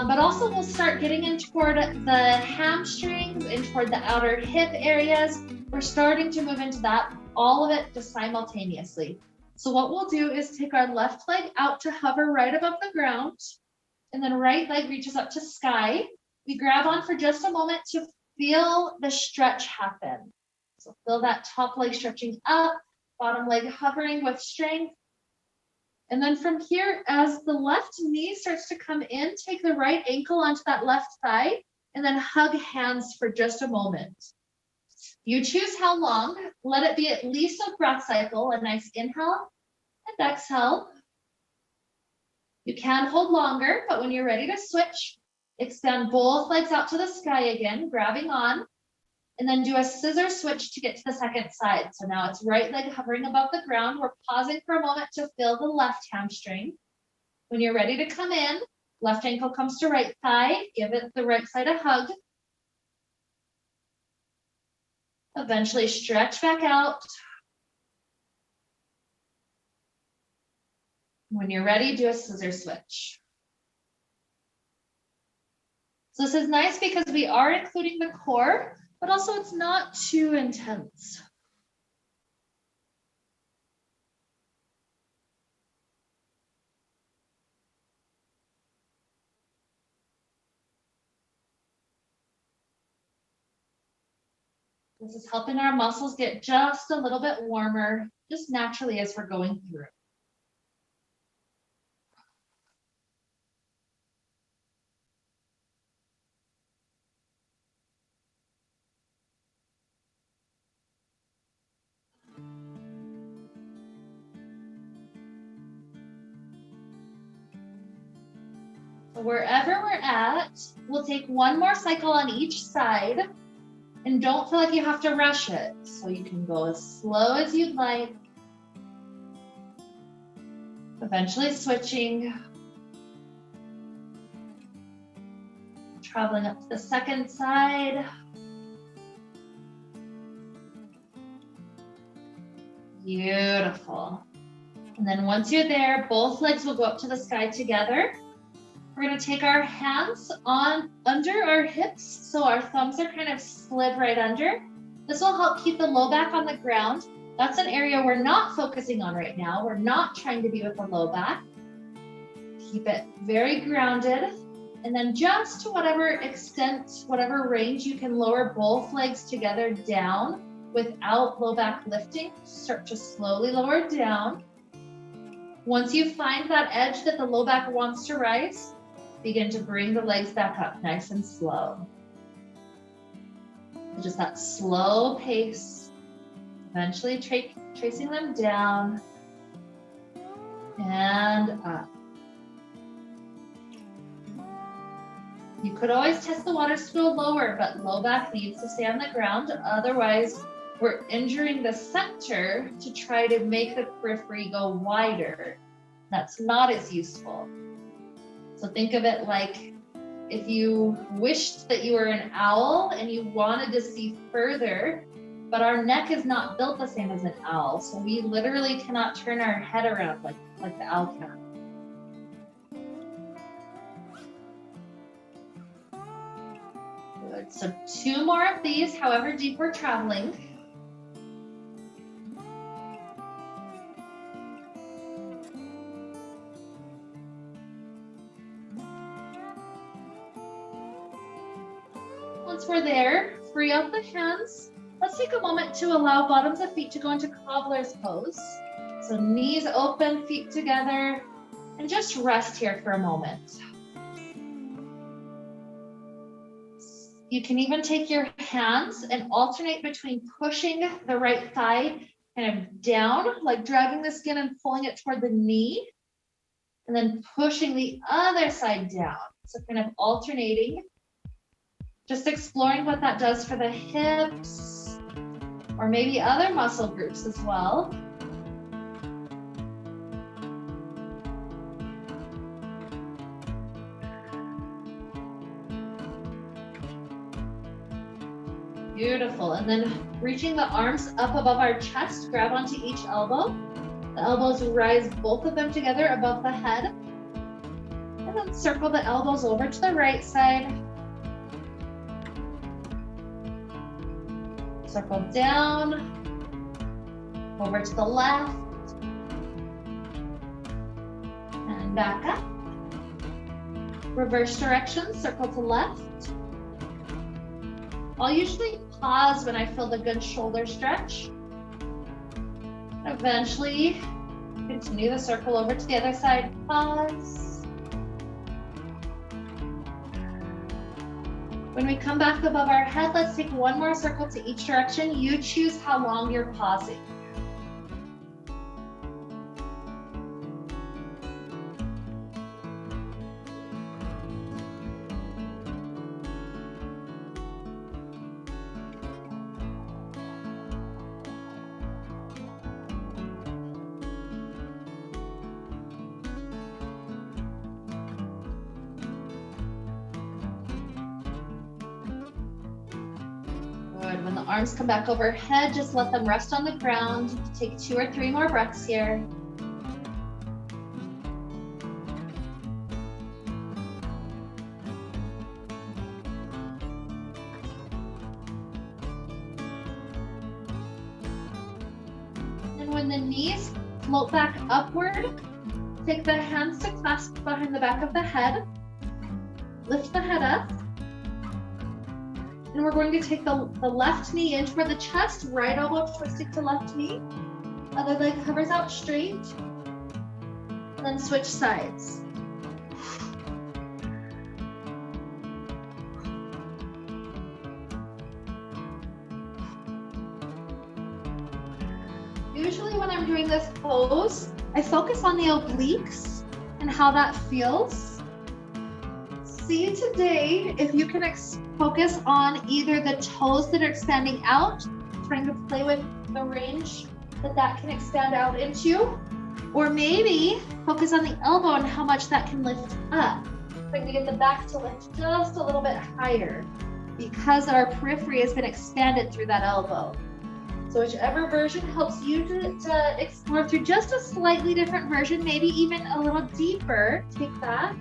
But also we'll start getting in toward the hamstrings, in toward the outer hip areas. We're starting to move into that, all of it just simultaneously. So what we'll do is take our left leg out to hover right above the ground, and then right leg reaches up to sky. We grab on for just a moment to feel the stretch happen. So feel that top leg stretching up, bottom leg hovering with strength. And then from here, as the left knee starts to come in, take the right ankle onto that left thigh, and then hug hands for just a moment. You choose how long. Let it be at least a breath cycle, a nice inhale and exhale. You can hold longer, but when you're ready to switch, extend both legs out to the sky again, grabbing on, and then do a scissor switch to get to the second side. So now it's right leg hovering above the ground. We're pausing for a moment to feel the left hamstring. When you're ready to come in, left ankle comes to right thigh, give it the right side a hug. Eventually stretch back out. When you're ready, do a scissor switch. So this is nice because we are including the core, but also it's not too intense. This is helping our muscles get just a little bit warmer, just naturally as we're going through. Wherever we're at, we'll take one more cycle on each side, and don't feel like you have to rush it. So you can go as slow as you'd like. Eventually switching. Traveling up to the second side. Beautiful. And then once you're there, both legs will go up to the sky together. We're going to take our hands on under our hips, so our thumbs are kind of slid right under. This will help keep the low back on the ground. That's an area we're not focusing on right now. We're not trying to be with the low back. Keep it very grounded. And then just to whatever extent, whatever range, you can lower both legs together down without low back lifting. Start to slowly lower down. Once you find that edge that the low back wants to rise, begin to bring the legs back up nice and slow. Just that slow pace, eventually tracing them down and up. You could always test the waters to go lower, but low back needs to stay on the ground. Otherwise, we're injuring the center to try to make the periphery go wider. That's not as useful. So think of it like if you wished that you were an owl and you wanted to see further, but our neck is not built the same as an owl. So we literally cannot turn our head around like the owl can. Good. So 2 more of these, however deep we're traveling. Once we're there, free up the hands. Let's take a moment to allow bottoms of feet to go into cobbler's pose. So knees open, feet together, and just rest here for a moment. You can even take your hands and alternate between pushing the right thigh kind of down, like dragging the skin and pulling it toward the knee, and then pushing the other side down. So kind of alternating. Just exploring what that does for the hips, or maybe other muscle groups as well. Beautiful. And then reaching the arms up above our chest, grab onto each elbow. The elbows rise, both of them together above the head. And then circle the elbows over to the right side. Circle down, over to the left, and back up. Reverse direction, circle to left. I'll usually pause when I feel the good shoulder stretch. Eventually, continue the circle over to the other side, pause. When we come back above our head, let's take one more circle to each direction. You choose how long you're pausing. When the arms come back overhead, just let them rest on the ground. Take 2 or 3 more breaths here. And when the knees float back upward, take the hands to clasp behind the back of the head. Lift the head up. And we're going to take the left knee in toward the chest, right elbow twisting to left knee. Other leg hovers out straight. Then switch sides. Usually when I'm doing this pose, I focus on the obliques and how that feels. See today if you can focus on either the toes that are expanding out, trying to play with the range that can expand out into, or maybe focus on the elbow and how much that can lift up. Trying to get the back to lift just a little bit higher because our periphery has been expanded through that elbow. So whichever version helps you to explore through just a slightly different version, maybe even a little deeper, take that.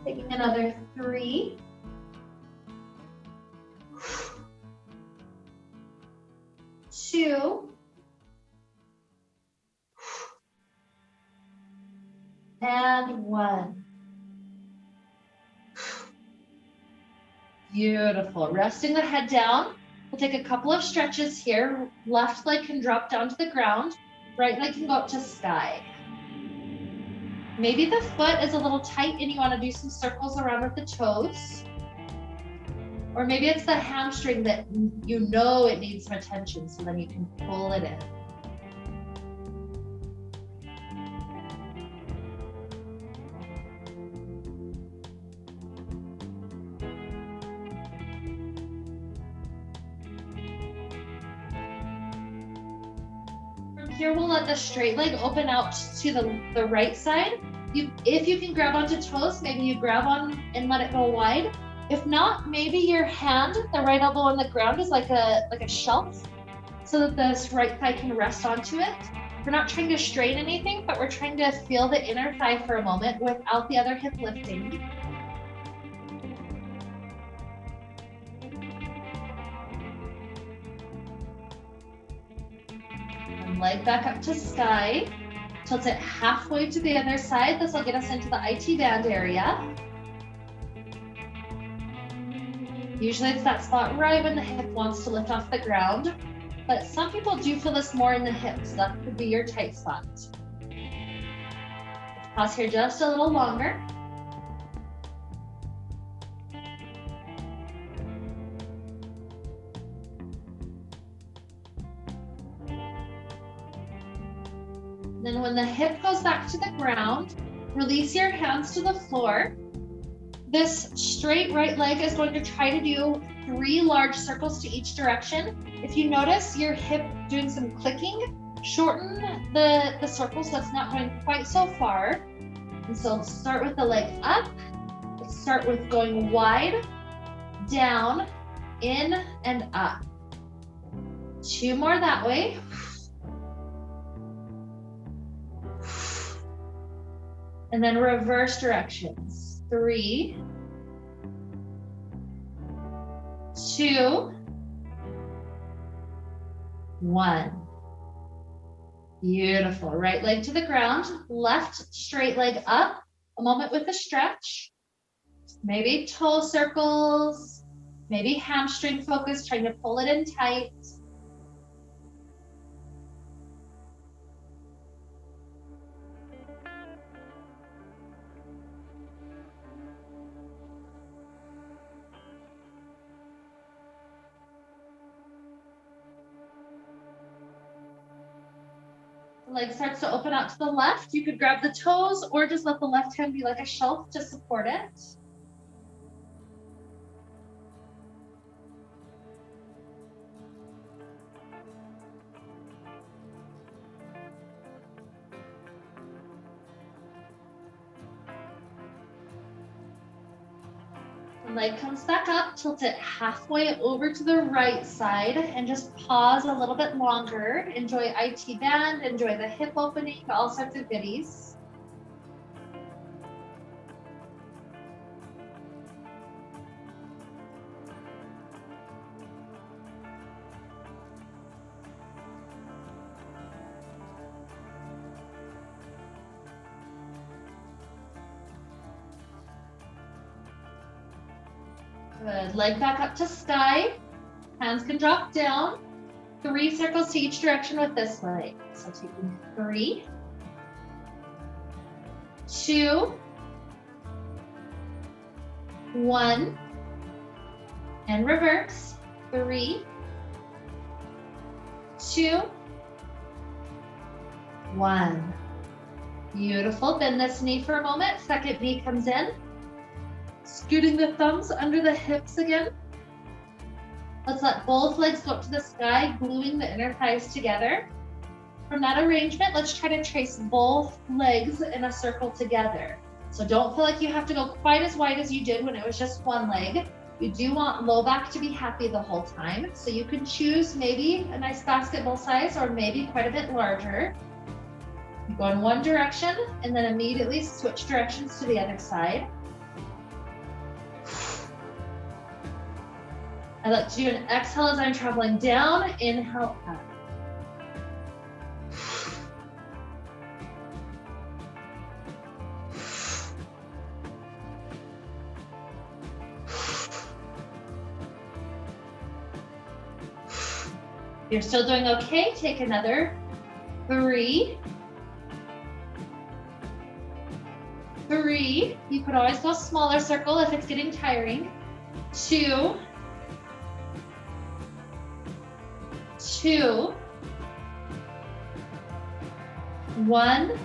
Taking another 3. 2. And 1. Beautiful. Resting the head down. We'll take a couple of stretches here. Left leg can drop down to the ground. Right leg can go up to sky. Maybe the foot is a little tight and you want to do some circles around with the toes. Or maybe it's the hamstring that you know it needs some attention, so then you can pull it in. From here, we'll let the straight leg open out to the right side. If you can grab onto toes, maybe you grab on and let it go wide. If not, maybe your hand, the right elbow on the ground, is like a shelf, so that this right thigh can rest onto it. We're not trying to strain anything, but we're trying to feel the inner thigh for a moment without the other hip lifting. And leg back up to sky. Tilt it halfway to the other side. This will get us into the IT band area. Usually it's that spot right when the hip wants to lift off the ground, but some people do feel this more in the hips. So that could be your tight spot. Pause here just a little longer. Then when the hip goes back to the ground, release your hands to the floor. This straight right leg is going to try to do 3 large circles to each direction. If you notice your hip doing some clicking, shorten the circle so it's not going quite so far. And so start with the leg up, Let's start with going wide, down, in, and up. 2 more that way. And then reverse directions. 3, 2, 1. Beautiful. Right leg to the ground, left straight leg up. A moment with a stretch. Maybe toe circles, maybe hamstring focus, trying to pull it in tight. The leg starts to open out to the left. You could grab the toes or just let the left hand be like a shelf to support it. The leg comes back up, tilt it halfway over to the right side and just pause a little bit longer. Enjoy IT band, enjoy the hip opening, all sorts of goodies. Good, leg back up to sky. Hands can drop down. 3 circles to each direction with this leg. So taking 3, 2, 1, and reverse. 3, 2, 1. Beautiful. Bend this knee for a moment. Second knee comes in. Scooting the thumbs under the hips again. Let's let both legs go up to the sky, gluing the inner thighs together. From that arrangement, let's try to trace both legs in a circle together. So don't feel like you have to go quite as wide as you did when it was just one leg. You do want low back to be happy the whole time. So you can choose maybe a nice basketball size or maybe quite a bit larger. You go in one direction and then immediately switch directions to the other side. I like to do an exhale as I'm traveling down, inhale up. If you're still doing okay, take another 3. 3. You could always go smaller circle if it's getting tiring. 2. 2, 1,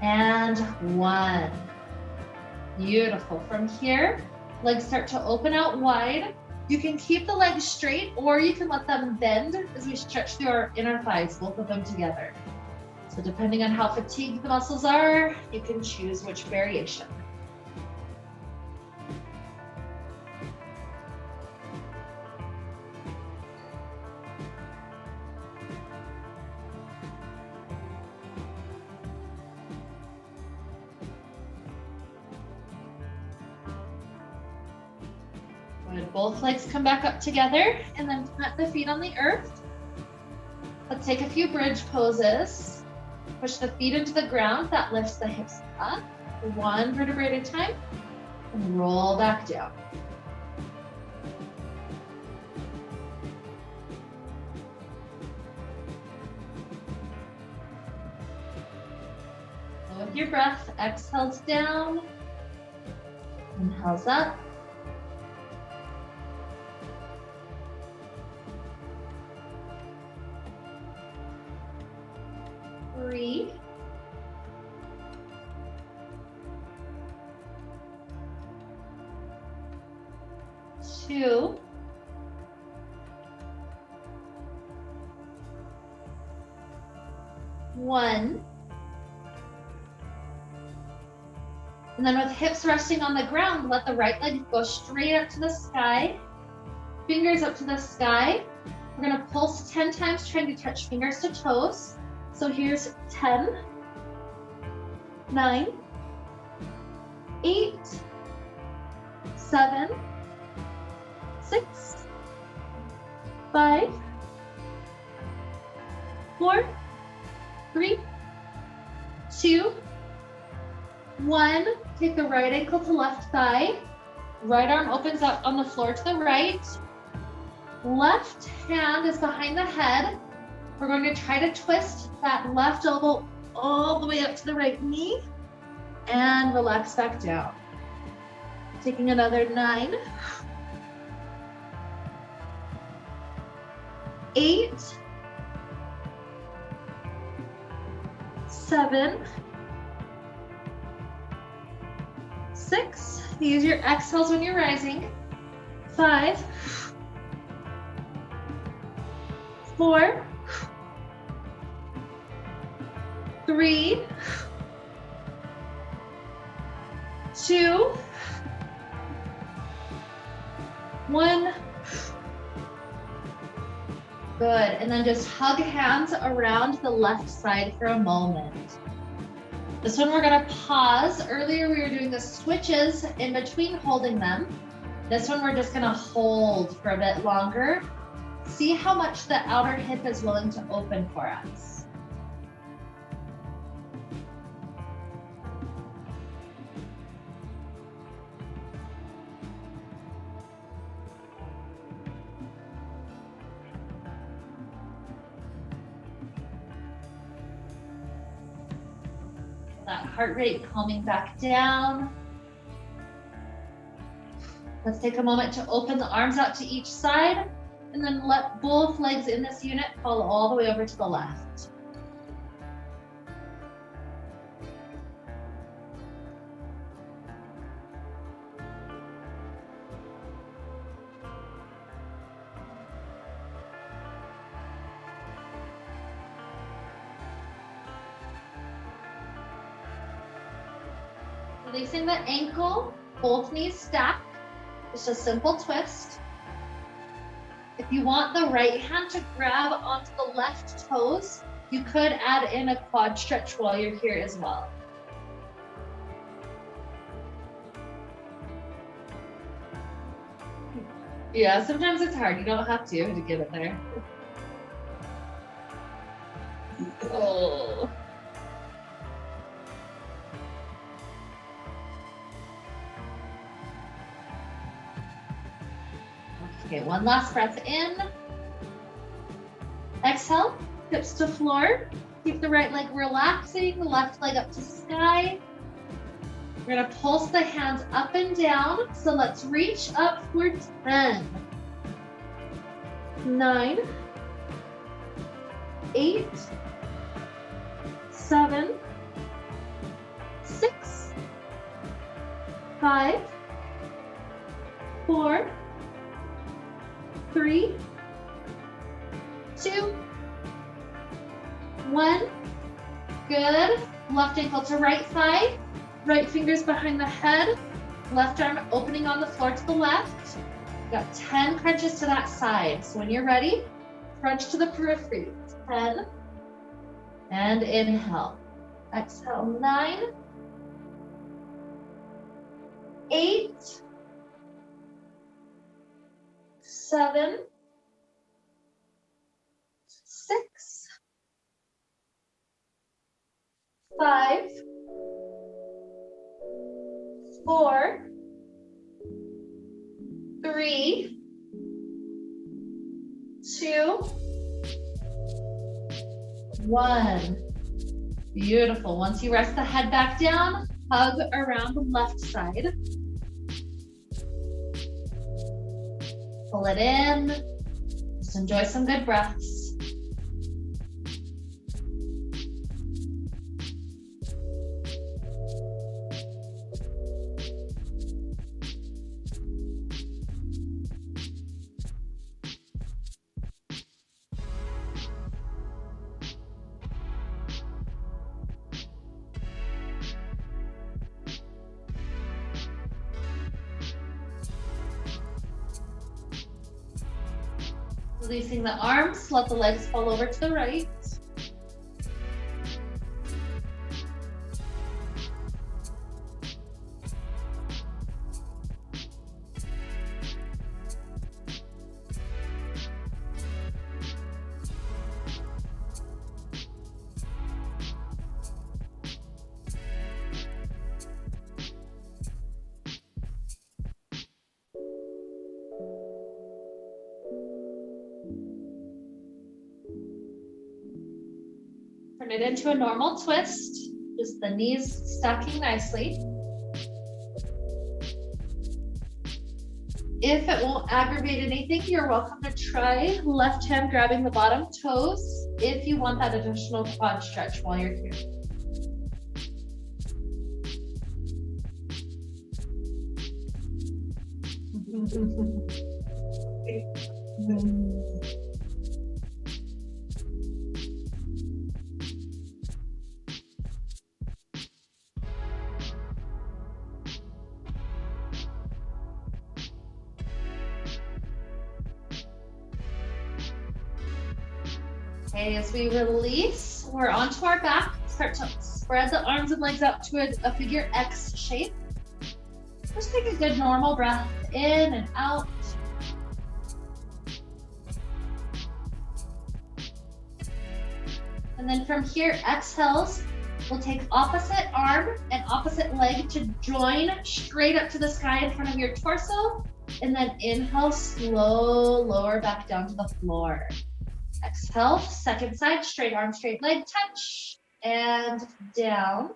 and 1. Beautiful. From here, legs start to open out wide. You can keep the legs straight or you can let them bend as we stretch through our inner thighs, both of them together. So depending on how fatigued the muscles are, you can choose which variation. Good. Both legs come back up together and then plant the feet on the earth. Let's take a few bridge poses. Push the feet into the ground. That lifts the hips up. 1 vertebrae at a time. And roll back down. So with your breath, exhales down. Inhales up. 3, 2, 1, And then with hips resting on the ground, let the right leg go straight up to the sky. Fingers up to the sky. We're gonna pulse 10 times, trying to touch fingers to toes. So here's 10, 9, 8, 7, 6, 5, 4, 3, 2, 1. Take the right ankle to left thigh. Right arm opens up on the floor to the right. Left hand is behind the head. We're going to try to twist that left elbow all the way up to the right knee and relax back down. Taking another 9, 8, 7, 6. Use your exhales when you're rising. 5, 4, 3, 2, 1. Good. And then just hug hands around the left side for a moment. This one we're gonna pause. Earlier we were doing the switches in between holding them. This one we're just gonna hold for a bit longer. See how much the outer hip is willing to open for us. That heart rate calming back down. Let's take a moment to open the arms out to each side and then let both legs in this unit fall all the way over to the left. Releasing the ankle, both knees stacked. Just a simple twist. If you want the right hand to grab onto the left toes, you could add in a quad stretch while you're here as well. Yeah, sometimes it's hard. You don't have to get it there. Oh. Okay, one last breath in. Exhale, hips to floor. Keep the right leg relaxing, the left leg up to sky. We're gonna pulse the hands up and down. So let's reach up for 10, 9, 8, 7, 6, 5, 4, 3, 2, 1. Good. Left ankle to right thigh. Right fingers behind the head. Left arm opening on the floor to the left. Got 10 crunches to that side. So when you're ready, crunch to the periphery. 10. And inhale. Exhale. 9, 8, 7, 6, 5, 4, 3, 2, 1. Beautiful. Once you rest the head back down, hug around the left side. Pull it in. Just enjoy some good breaths. Releasing the arms, let the legs fall over to the right. Turn it into a normal twist, just the knees stacking nicely. If it won't aggravate anything, you're welcome to try left hand grabbing the bottom toes if you want that additional quad stretch while you're here. Okay, as we release, we're onto our back. Start to spread the arms and legs out to a figure X shape. Just take a good normal breath in and out. And then from here, exhales, we'll take opposite arm and opposite leg to join straight up to the sky in front of your torso. And then inhale, slow, lower back down to the floor. Exhale, second side, straight arm, straight leg, touch, and down.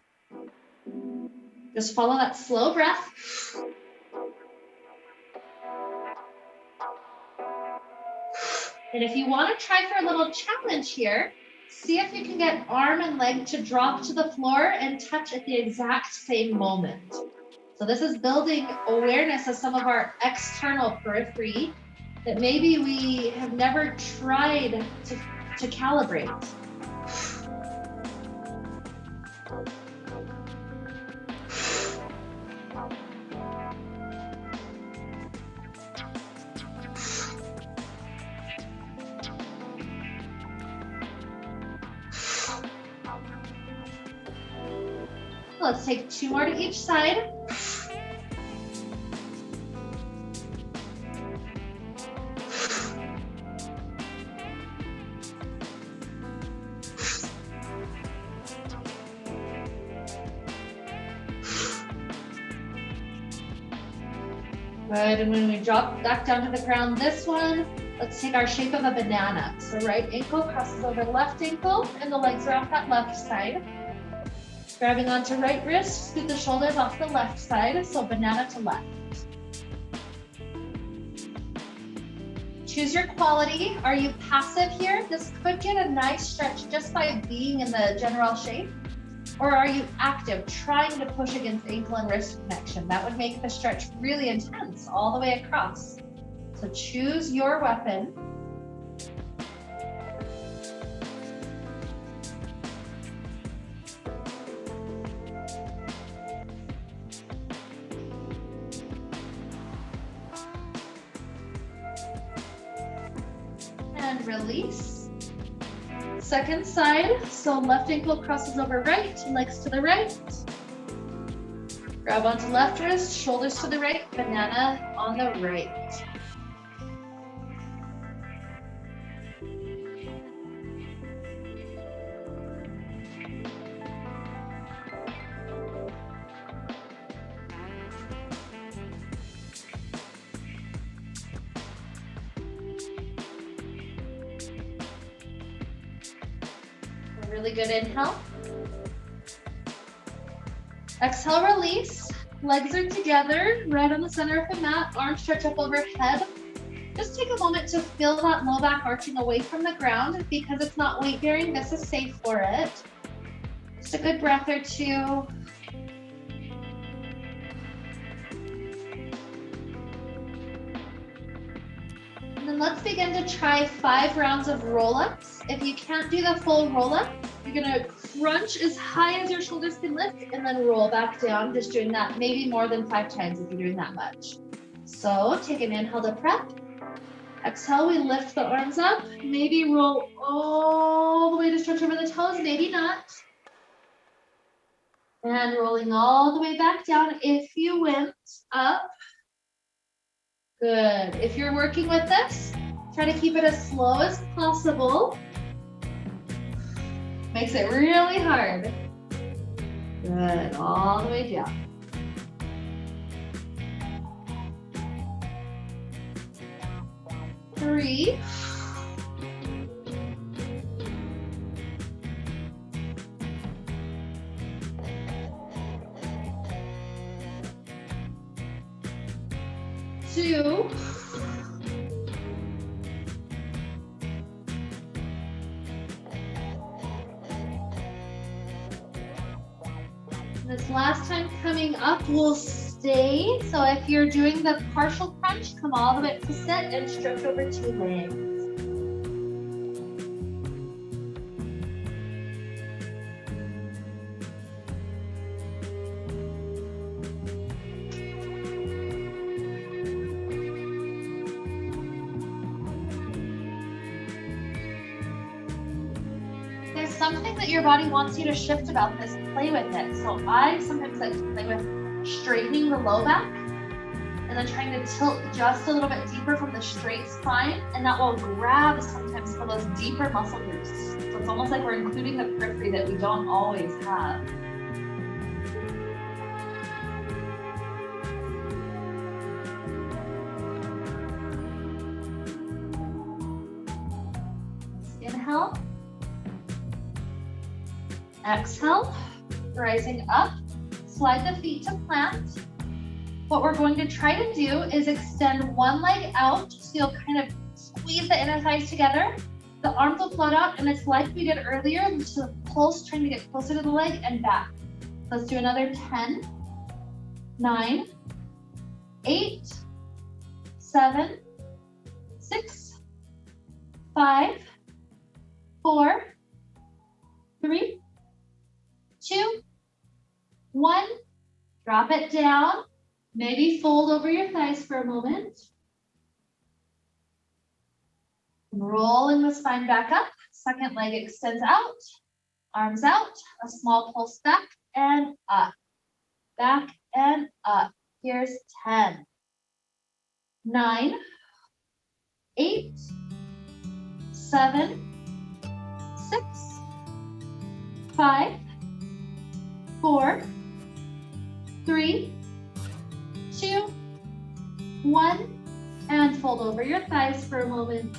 Just follow that slow breath. And if you want to try for a little challenge here, see if you can get arm and leg to drop to the floor and touch at the exact same moment. So this is building awareness of some of our external periphery that maybe we have never tried to calibrate. Let's take 2 more to each side. Good, and when we drop back down to the ground, this one, let's take our shape of a banana. So right ankle crosses over left ankle, and the legs are off that left side. Grabbing onto right wrist, scoot the shoulders off the left side, so banana to left. Choose your quality. Are you passive here? This could get a nice stretch just by being in the general shape. Or are you active, trying to push against ankle and wrist connection? That would make the stretch really intense all the way across. So choose your weapon. And release. Second side, so left ankle crosses over right, legs to the right. Grab onto left wrist, shoulders to the right, banana on the right. Really good inhale. Exhale, release. Legs are together, right on the center of the mat, arms stretch up overhead. Just take a moment to feel that low back arching away from the ground. Because it's not weight bearing, this is safe for it. Just a good breath or two. And then let's begin to try 5 rounds of roll-ups. If you can't do the full roll-up, you're gonna crunch as high as your shoulders can lift and then roll back down, just doing that maybe more than 5 times if you're doing that much. So take an inhale to prep. Exhale, we lift the arms up. Maybe roll all the way to stretch over the toes, maybe not. And rolling all the way back down if you went up. Good. If you're working with this, try to keep it as slow as possible. Makes it really hard. Good. All the way down. Three. Two. This last time coming up will stay. So if you're doing the partial crunch, come all the way up to sit and stretch over 2 legs. There's something that your body wants you to shift about this, play with it. So I sometimes like to play with straightening the low back and then trying to tilt just a little bit deeper from the straight spine, and that will grab sometimes for those deeper muscle groups. So it's almost like we're including the periphery that we don't always have. Inhale. Exhale, rising up, slide the feet to plant. What we're going to try to do is extend one leg out, so you'll kind of squeeze the inner thighs together. The arms will float out, and it's like we did earlier, just a pulse, trying to get closer to the leg and back. Let's do another 10, 9, 8, 7, 6, 5, 4, 3, 2, 1. Drop it down. Maybe fold over your thighs for a moment. Rolling the spine back up. Second leg extends out. Arms out. A small pulse back and up. Back and up. Here's 10, 9, 8, 7, 6, 5, 4, 3, 2, 1, and fold over your thighs for a moment.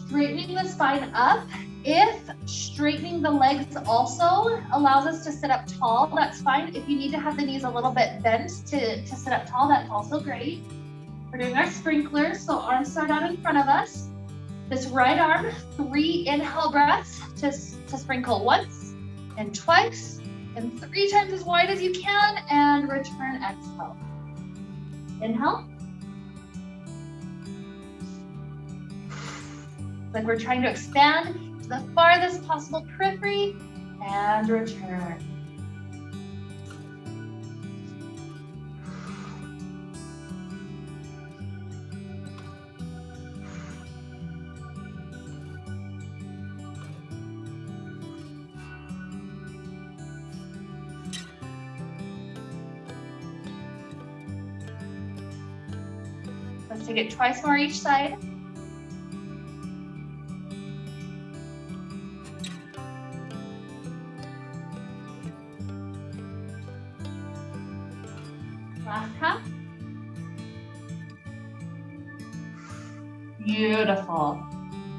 Straightening the spine up. If straightening the legs also allows us to sit up tall, that's fine. If you need to have the knees a little bit bent to sit up tall, that's also great. We're doing our sprinklers, so arms start out in front of us. This right arm, 3 inhale breaths to sprinkle once and twice and 3 times as wide as you can, and return, exhale. Inhale. Like we're trying to expand to the farthest possible periphery, and return. Let's take it twice more each side. Last half. Beautiful.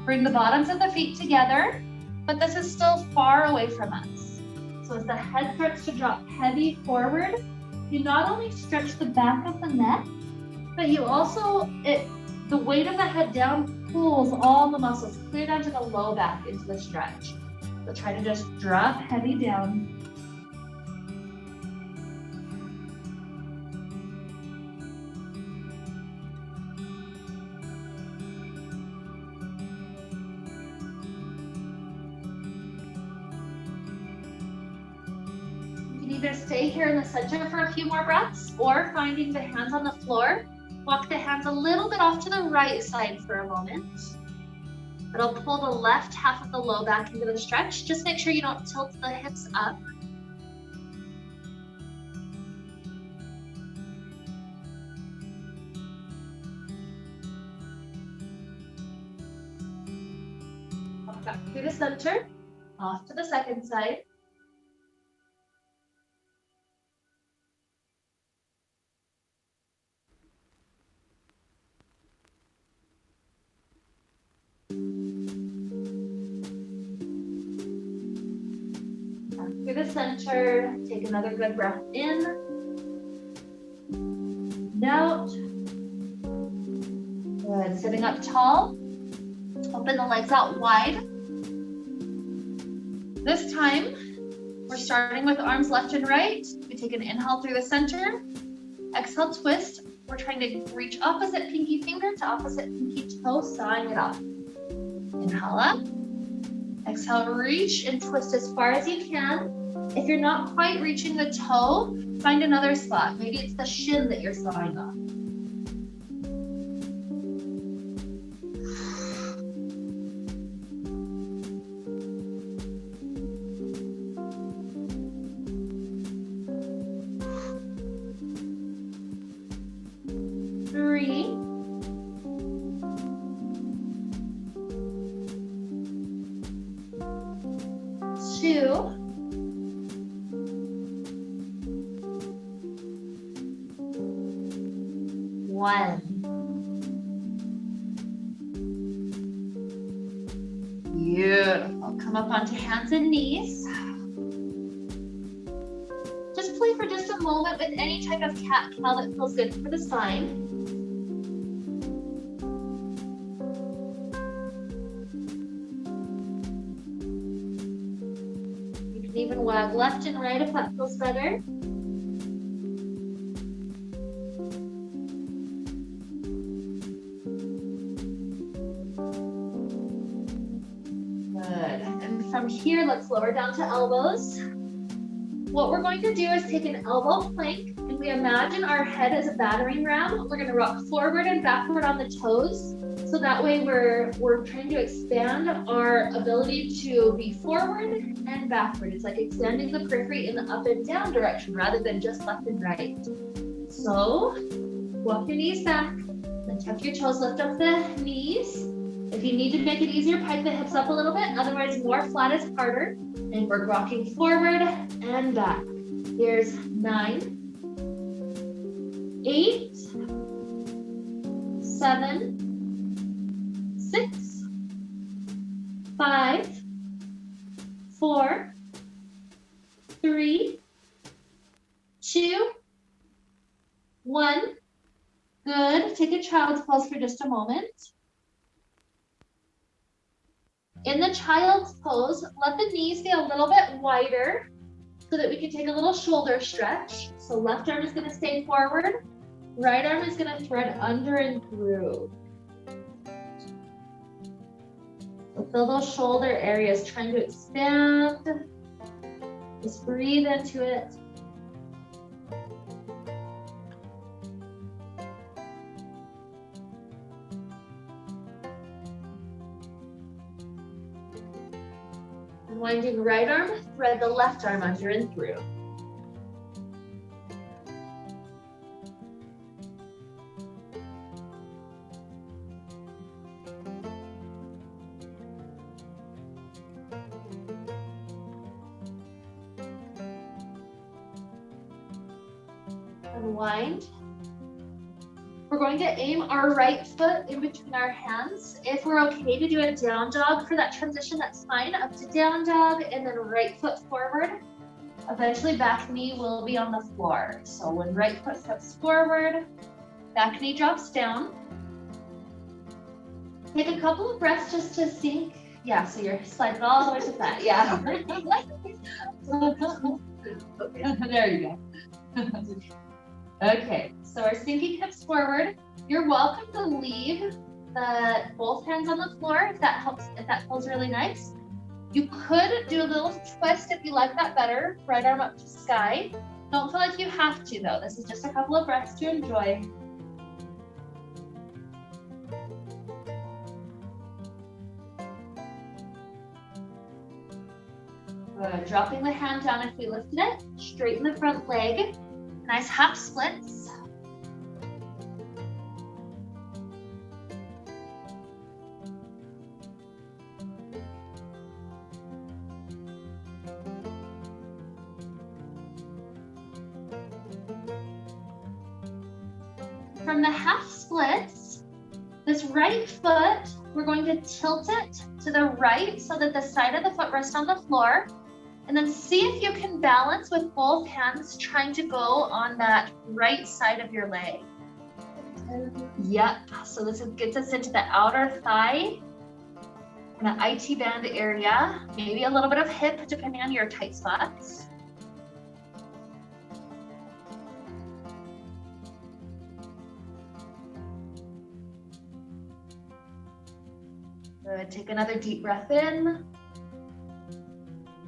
Bring the bottoms of the feet together, but this is still far away from us. So as the head starts to drop heavy forward, you not only stretch the back of the neck, but you also, the weight of the head down pulls all the muscles clear down to the low back into the stretch. So try to just drop heavy down. either stay here in the center for a few more breaths or finding the hands on the floor. Walk the hands a little bit off to the right side for a moment. It'll pull the left half of the low back into the stretch. Just make sure you don't tilt the hips up. Walk back through the center, off to the second side. Through the center, take another good breath in and out. Good, sitting up tall, open the legs out wide. This time, we're starting with arms left and right. We take an inhale through the center, exhale, twist. We're trying to reach opposite pinky finger to opposite pinky toe, sawing it off. Inhale up, exhale, reach and twist as far as you can. If you're not quite reaching the toe, find another spot. Maybe it's the shin that you're sawing off. Three. Two. One. Beautiful. Come up onto hands and knees. Just play for just a moment with any type of cat-cow that feels good for the spine. You can even wag left and right if that feels better. From here, let's lower down to elbows. What we're going to do is take an elbow plank and we imagine our head as a battering ram. We're going to rock forward and backward on the toes. So that way we're trying to expand our ability to be forward and backward. It's like expanding the periphery in the up and down direction rather than just left and right. So walk your knees back, then tuck your toes, lift up the knees. If you need to make it easier, pike the hips up a little bit. Otherwise, more flat is harder. And we're rocking forward and back. Here's 9, 8, 7, 6, 5, 4, 3, 2, 1. Good. Take a child's pose for just a moment. In the child's pose, let the knees be a little bit wider so that we can take a little shoulder stretch. So left arm is going to stay forward. Right arm is going to thread under and through. So feel those shoulder areas trying to expand. Just breathe into it. Winding right arm, thread the left arm under and through. Unwind. We're going to aim our right foot in between our hands. If we're okay to do a down dog for that transition, that's fine. Up to down dog and then right foot forward. Eventually back knee will be on the floor. So when right foot steps forward, back knee drops down. Take a couple of breaths just to sink. Yeah, so you're sliding all the way to that. Yeah. Okay, there you go. Okay, so we're sinking hips forward. You're welcome to leave both hands on the floor if that helps, if that feels really nice. You could do a little twist if you like that better. Right arm up to sky. Don't feel like you have to though. This is just a couple of breaths to enjoy. Good. Dropping the hand down if we lifted it. Straighten the front leg. Nice half splits. From the half splits, this right foot, we're going to tilt it to the right so that the side of the foot rests on the floor. And then see if you can balance with both hands trying to go on that right side of your leg. Yep, so this gets us into the outer thigh and the IT band area, maybe a little bit of hip depending on your tight spots. Good, take another deep breath in.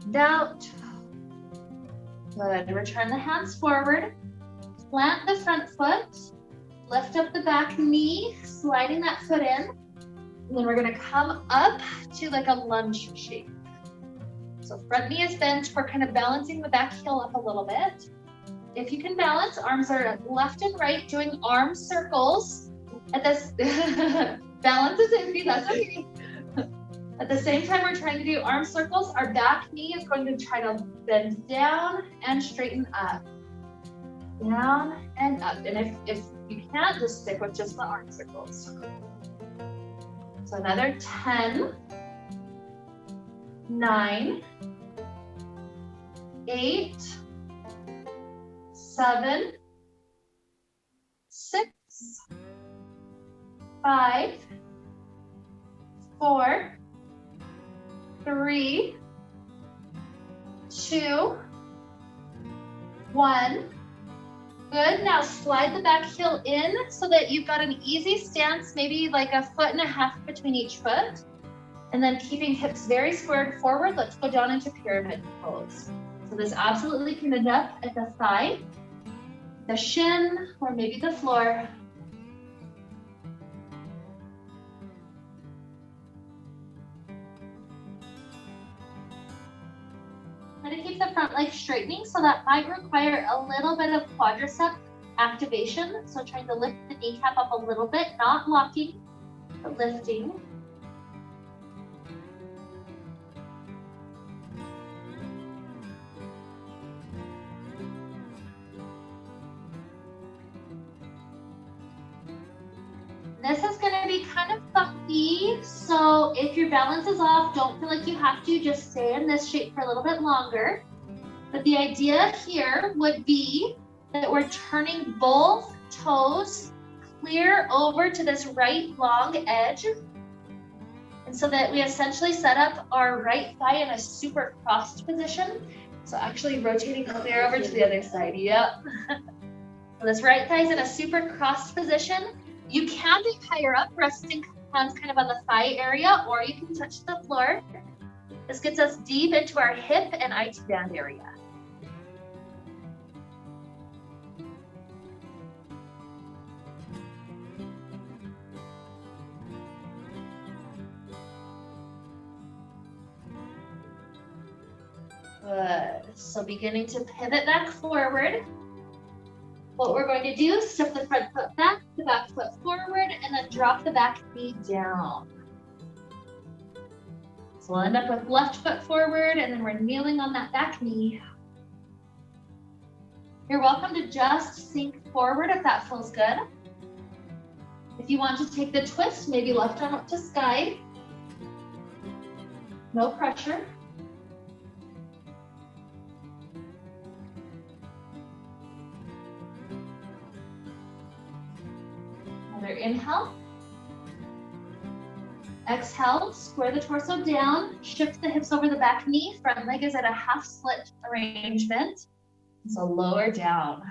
And out. Good, return the hands forward. Plant the front foot. Lift up the back knee, sliding that foot in. And then we're gonna come up to like a lunge shape. So front knee is bent. We're kind of balancing the back heel up a little bit. If you can balance, arms are left and right, doing arm circles. At this, balance is iffy, that's okay. At the same time, we're trying to do arm circles. Our back knee is going to try to bend down and straighten up. Down and up. And if you can't, just stick with just the arm circles. So another 10, 9, 8, 7, 6, 5, 4, 3, 2, 1. Good, now slide the back heel in so that you've got an easy stance, maybe like a foot and a half between each foot. And then keeping hips very squared forward, let's go down into pyramid pose. So this absolutely can end up at the thigh, the shin, or maybe the floor. Try to keep the front leg straightening, so that might require a little bit of quadricep activation. So trying to lift the kneecap up a little bit, not locking, but lifting. This is going to be kind of funky, so if your balance is off, don't feel like you have to, just stay in this shape for a little bit longer. But the idea here would be that we're turning both toes clear over to this right long edge. And so that we essentially set up our right thigh in a super crossed position. So actually rotating clear over to the other side, yep. So this right thigh is in a super crossed position. You can be higher up, resting hands kind of on the thigh area, or you can touch the floor. This gets us deep into our hip and IT band area. Good. So beginning to pivot back forward. What we're going to do is step the front foot back, the back foot forward, and then drop the back knee down. So we'll end up with left foot forward, and then we're kneeling on that back knee. You're welcome to just sink forward if that feels good. If you want to take the twist, maybe left arm up to sky. No pressure. Another inhale. Exhale, square the torso down, shift the hips over the back knee. Front leg is at a half split arrangement. So lower down.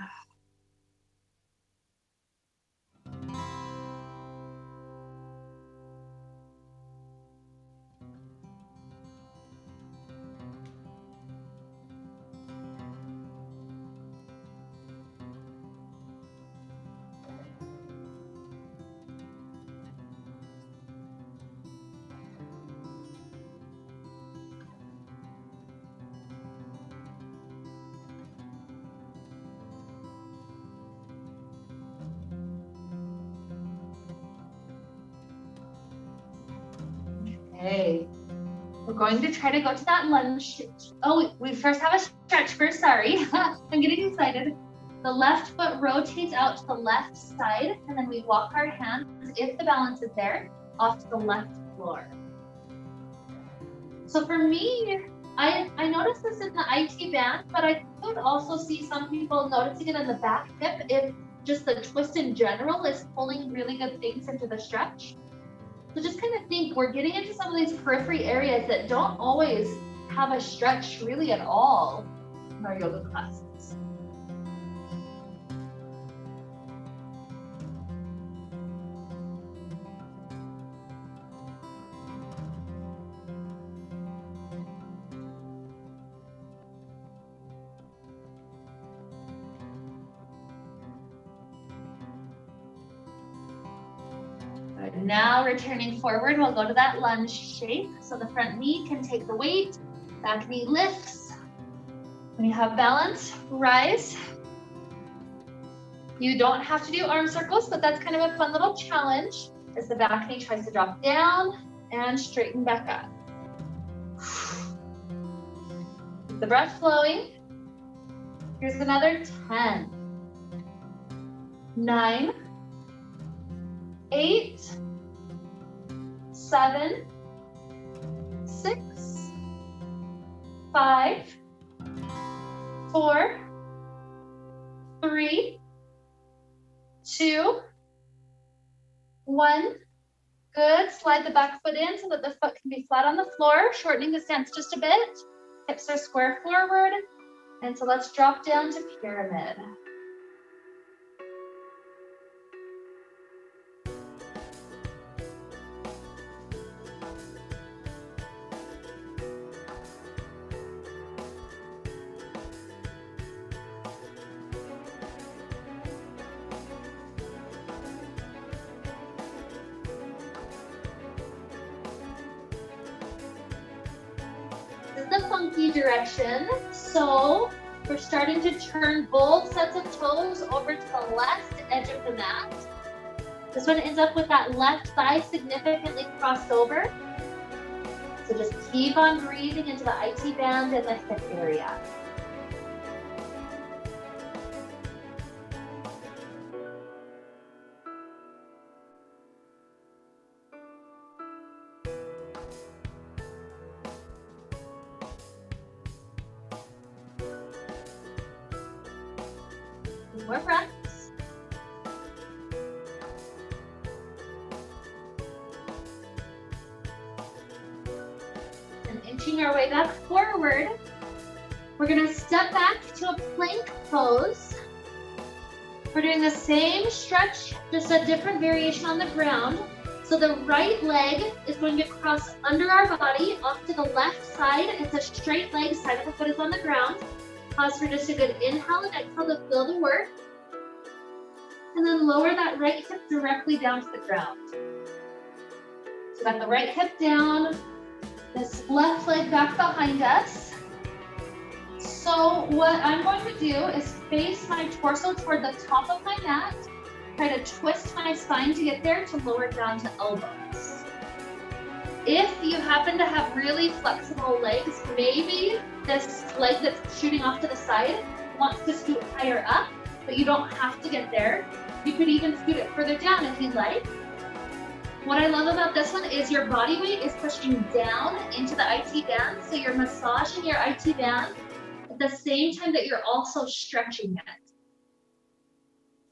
going to try to go to that lunge. Oh, we first have a stretch first, sorry. I'm getting excited. The left foot rotates out to the left side, and then we walk our hands, if the balance is there, off to the left floor. So for me, I noticed this in the IT band, but I could also see some people noticing it in the back hip if just the twist in general is pulling really good things into the stretch. So just kind of think, we're getting into some of these periphery areas that don't always have a stretch really at all in our yoga classes. Now returning forward, we'll go to that lunge shape. So the front knee can take the weight, back knee lifts. When you have balance, rise. You don't have to do arm circles, but that's kind of a fun little challenge as the back knee tries to drop down and straighten back up. Keep the breath flowing. Here's another 10, 9, 8, 7, 6, 5, 4, 3, 2, 1. Good. Slide the back foot in so that the foot can be flat on the floor, shortening the stance just a bit. Hips are square forward. And so let's drop down to pyramid. The funky direction. So we're starting to turn both sets of toes over to the left edge of the mat. This one ends up with that left thigh significantly crossed over. So just keep on breathing into the IT band and the hip area. More breaths. And inching our way back forward, we're going to step back to a plank pose. We're doing the same stretch, just a different variation on the ground. So the right leg is going to cross under our body off to the left side. It's a straight leg, side of the foot is on the ground. Pause for just a good inhale and exhale to feel the work. And then lower that right hip directly down to the ground. So got the right hip down, this left leg back behind us. So what I'm going to do is face my torso toward the top of my mat, try to twist my spine to get there to lower down to elbows. If you happen to have really flexible legs, maybe this leg that's shooting off to the side wants to scoot higher up, but you don't have to get there. You could even scoot it further down if you'd like. What I love about this one is your body weight is pushing down into the IT band, so you're massaging your IT band at the same time that you're also stretching it.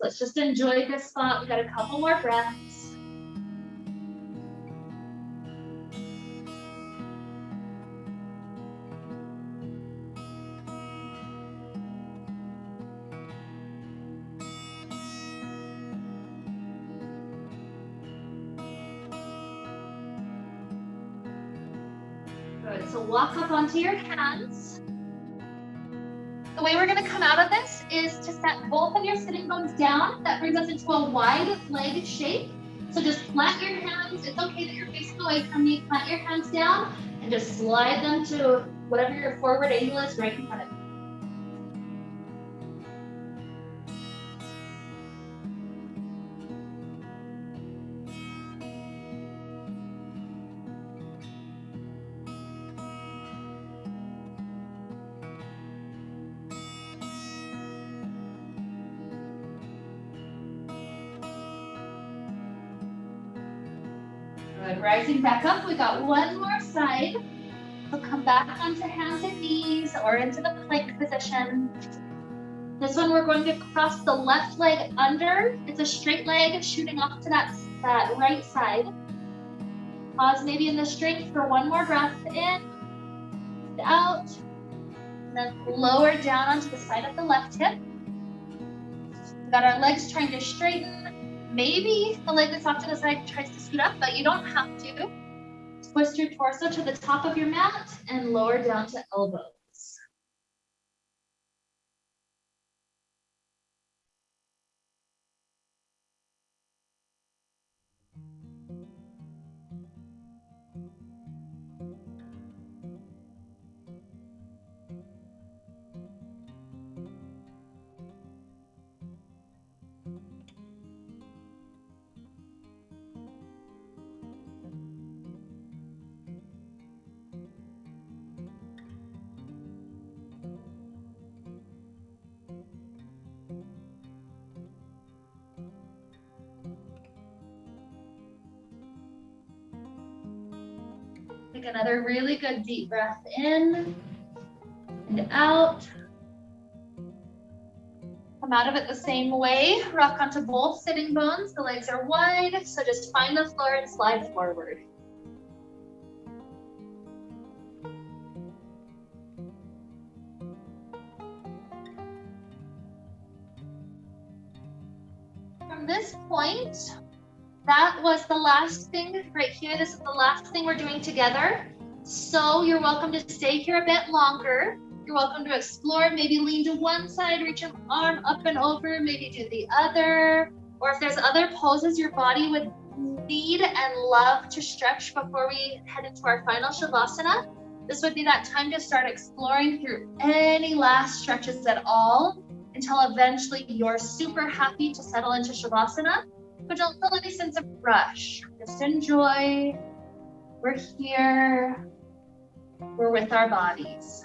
Let's just enjoy this spot. We got a couple more breaths. Good, so walk up onto your hands. The way we're gonna come out of this is to set both of your sitting bones down. That brings us into a wide leg shape. So just plant your hands. It's okay that you're facing away from me. Plant your hands down and just slide them to whatever your forward angle is right in front of you. Good, rising back up, we got one more side. So come back onto hands and knees or into the plank position. This one we're going to cross the left leg under. It's a straight leg shooting off to that right side. Pause maybe in the strength for one more breath in, out, and then lower down onto the side of the left hip. We've got our legs trying to straighten. Maybe the leg that's off to the side tries to scoot up, but you don't have to. Twist your torso to the top of your mat and lower down to elbows. Take another really good deep breath in and out. Come out of it the same way. Rock onto both sitting bones. The legs are wide, so just find the floor and slide forward. From this point, that was the last thing right here. This is the last thing we're doing together. So you're welcome to stay here a bit longer. You're welcome to explore, maybe lean to one side, reach an arm up and over, maybe do the other. Or if there's other poses your body would need and love to stretch before we head into our final Shavasana, this would be that time to start exploring through any last stretches at all until eventually you're super happy to settle into Shavasana. But don't feel any sense of rush. Just enjoy. We're here. We're with our bodies.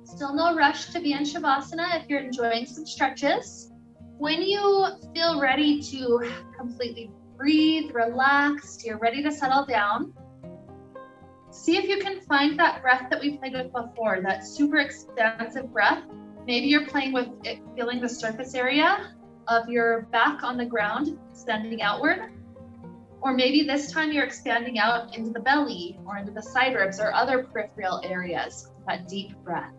Still no rush to be in Shavasana if you're enjoying some stretches. When you feel ready to completely breathe, relaxed, you're ready to settle down, see if you can find that breath that we played with before, that super expansive breath. Maybe you're playing with it, feeling the surface area of your back on the ground, extending outward. Or maybe this time you're expanding out into the belly or into the side ribs or other peripheral areas, that deep breath.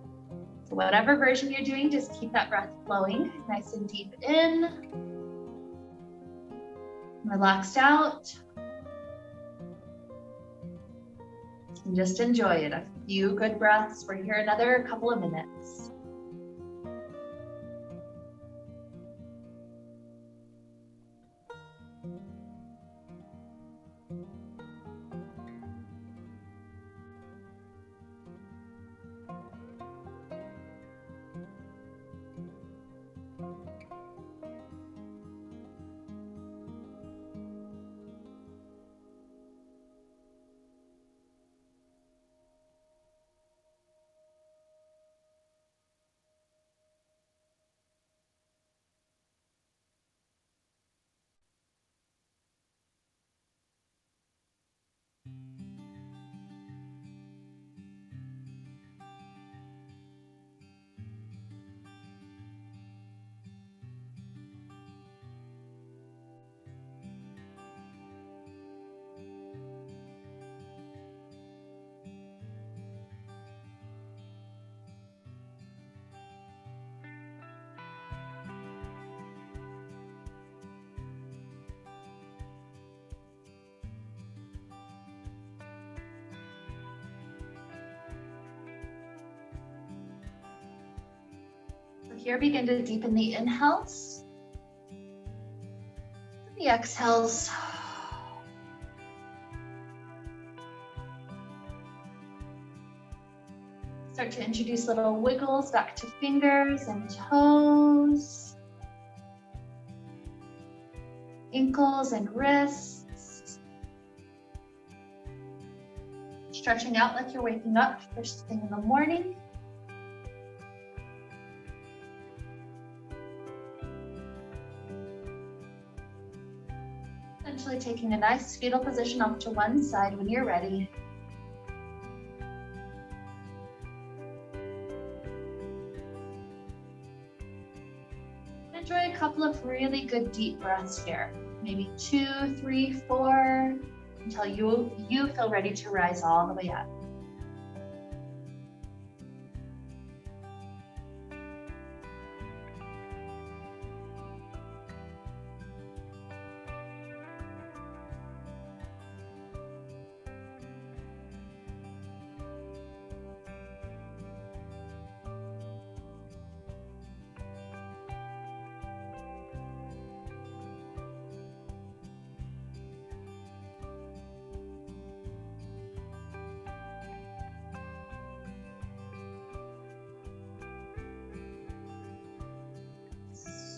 So whatever version you're doing, just keep that breath flowing, nice and deep in. Relaxed out. And just enjoy it. A few good breaths. We're here another couple of minutes. Here, begin to deepen the inhales. the exhales. Start to introduce little wiggles back to fingers and toes, ankles and wrists. Stretching out like you're waking up first thing in the morning. Eventually taking a nice fetal position off to one side when you're ready. Enjoy a couple of really good deep breaths here. Maybe 2, 3, 4, until you feel ready to rise all the way up.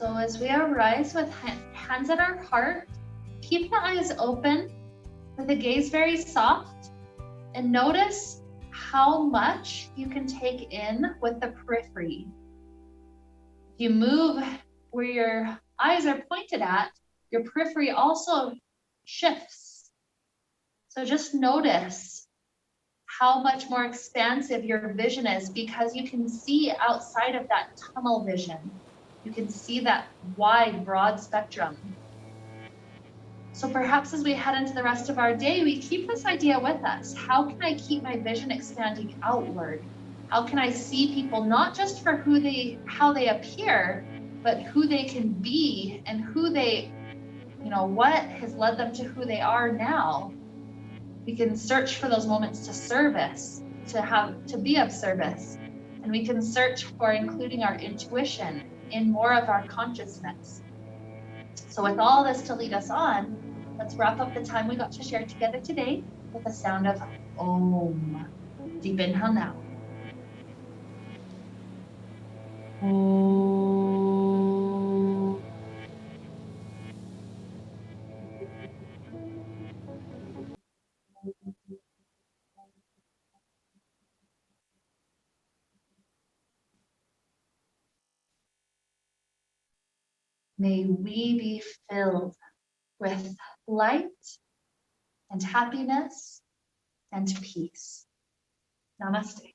So as we arise with hands at our heart, keep the eyes open with the gaze very soft, and notice how much you can take in with the periphery. If you move where your eyes are pointed at, your periphery also shifts. So just notice how much more expansive your vision is, because you can see outside of that tunnel vision. You can see that wide, broad spectrum. So perhaps as we head into the rest of our day, we keep this idea with us. How can I keep my vision expanding outward? How can I see people not just for how they appear, but who they can be and who they, what has led them to who they are now? We can search for those moments to service, to be of service. And we can search for including our intuition in more of our consciousness. So with all this to lead us on, let's wrap up the time we got to share together today with the sound of Om. Deep inhale now. Om. May we be filled with light and happiness and peace. Namaste.